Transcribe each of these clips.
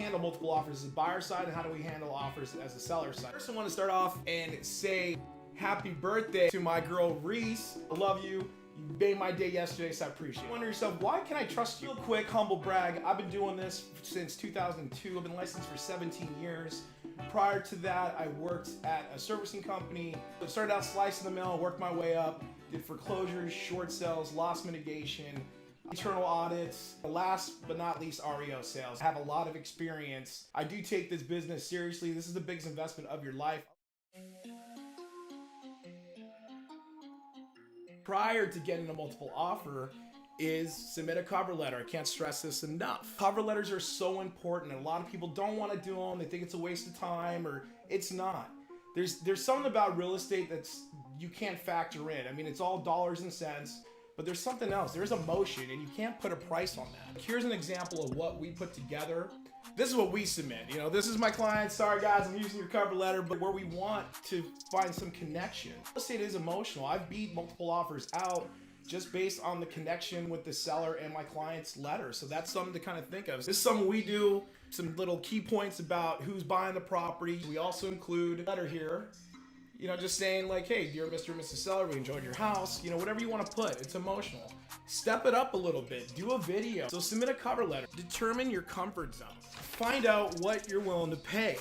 handle multiple offers as a buyer side, and how do we handle offers as a seller side? First, I want to start off and say happy birthday to my girl Reese. I love you. You made my day yesterday, so I appreciate it. You wonder yourself, why can I trust you? Real quick, humble brag. I've been doing this since 2002. I've been licensed for 17 years. Prior to that, I worked at a servicing company. I started out slicing the mail, worked my way up, did foreclosures, short sales, loss mitigation, internal audits, last but not least, REO sales. I have a lot of experience. I do take this business seriously. This is the biggest investment of your life. Prior to getting a multiple offer is submit a cover letter. I can't stress this enough. Cover letters are so important, and a lot of people don't want to do them. They think it's a waste of time, or it's not. There's something about real estate that's you can't factor in. I mean, it's all dollars and cents, but there's something else. There's emotion, and you can't put a price on that. Here's an example of what we put together. This is what we submit. You know, this is my client. Sorry guys, I'm using your cover letter, but where we want to find some connection. Real estate is emotional. I've beat multiple offers out just based on the connection with the seller and my client's letter. So that's something to kind of think of. This is something we do, some little key points about who's buying the property. We also include a letter here, you know, just saying like, hey, dear Mr. and Mrs. Seller, we enjoyed your house. You know, whatever you want to put, it's emotional. Step it up a little bit, do a video. So submit a cover letter, determine your comfort zone. Find out what you're willing to pay.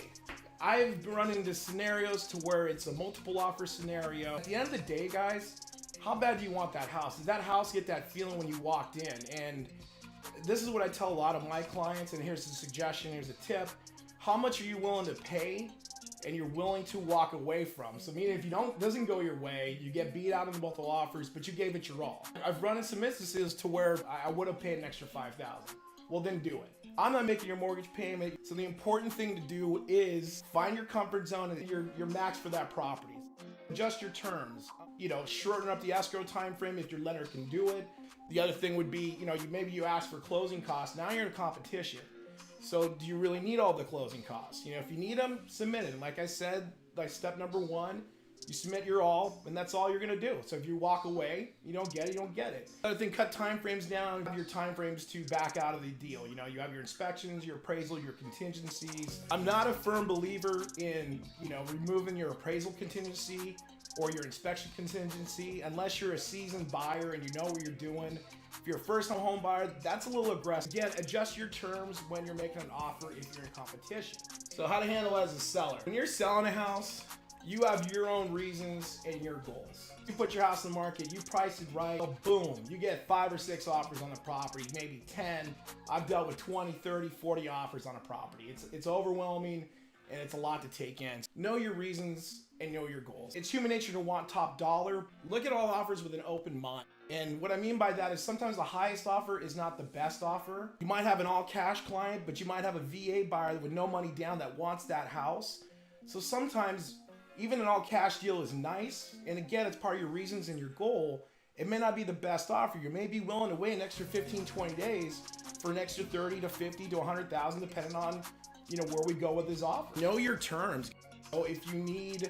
I've run into scenarios to where it's a multiple offer scenario. At the end of the day, guys, how bad do you want that house? Does that house get that feeling when you walked in? And this is what I tell a lot of my clients, and here's a suggestion, here's a tip. How much are you willing to pay and you're willing to walk away from? So meaning if you doesn't go your way, you get beat out in the multiple offers, but you gave it your all. I've run into some instances to where I would have paid an extra $5,000. Well, then do it. I'm not making your mortgage payment. So the important thing to do is find your comfort zone and your max for that property. Adjust your terms. You know, shorten up the escrow time frame if your lender can do it. The other thing would be, you know, maybe you ask for closing costs. Now you're in a competition. So do you really need all the closing costs? You know, if you need them, submit it. And like I said, like step number one, you submit your all, and that's all you're gonna do. So if you walk away, you don't get it, you don't get it. Another thing, cut time frames down. Have your time frames to back out of the deal. You know, you have your inspections, your appraisal, your contingencies. I'm not a firm believer in, you know, removing your appraisal contingency or your inspection contingency unless you're a seasoned buyer and you know what you're doing. If you're a first-time home buyer, that's a little aggressive. Again, adjust your terms when you're making an offer if you're in competition. So how to handle it as a seller. When you're selling a house, you have your own reasons and your goals. You put your house in the market, you price it right, boom, you get 5 or 6 offers on the property, maybe 10. I've dealt with 20, 30, 40 offers on a property. It's overwhelming and it's a lot to take in. Know your reasons and know your goals. It's human nature to want top dollar. Look at all offers with an open mind. And what I mean by that is sometimes the highest offer is not the best offer. You might have an all cash client, but you might have a VA buyer with no money down that wants that house. So sometimes even an all cash deal is nice. And again, it's part of your reasons and your goal. It may not be the best offer. You may be willing to wait an extra 15, 20 days for an extra 30 to 50 to 100,000, depending on, you know, where we go with this offer. Know your terms. So if you need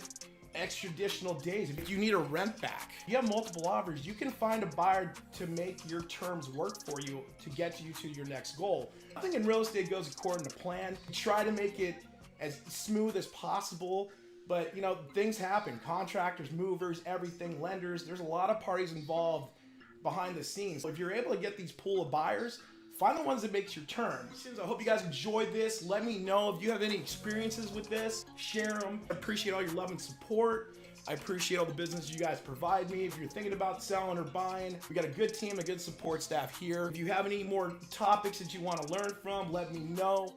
extra additional days, if you need a rent back, you have multiple offers, you can find a buyer to make your terms work for you to get you to your next goal. Nothing in real estate goes according to plan. Try to make it as smooth as possible. But, you know, things happen. Contractors, movers, everything, lenders. There's a lot of parties involved behind the scenes. So if you're able to get these pool of buyers, find the ones that makes your terms. I hope you guys enjoyed this. Let me know if you have any experiences with this. Share them. I appreciate all your love and support. I appreciate all the business you guys provide me. If you're thinking about selling or buying, we got a good team, a good support staff here. If you have any more topics that you want to learn from, let me know.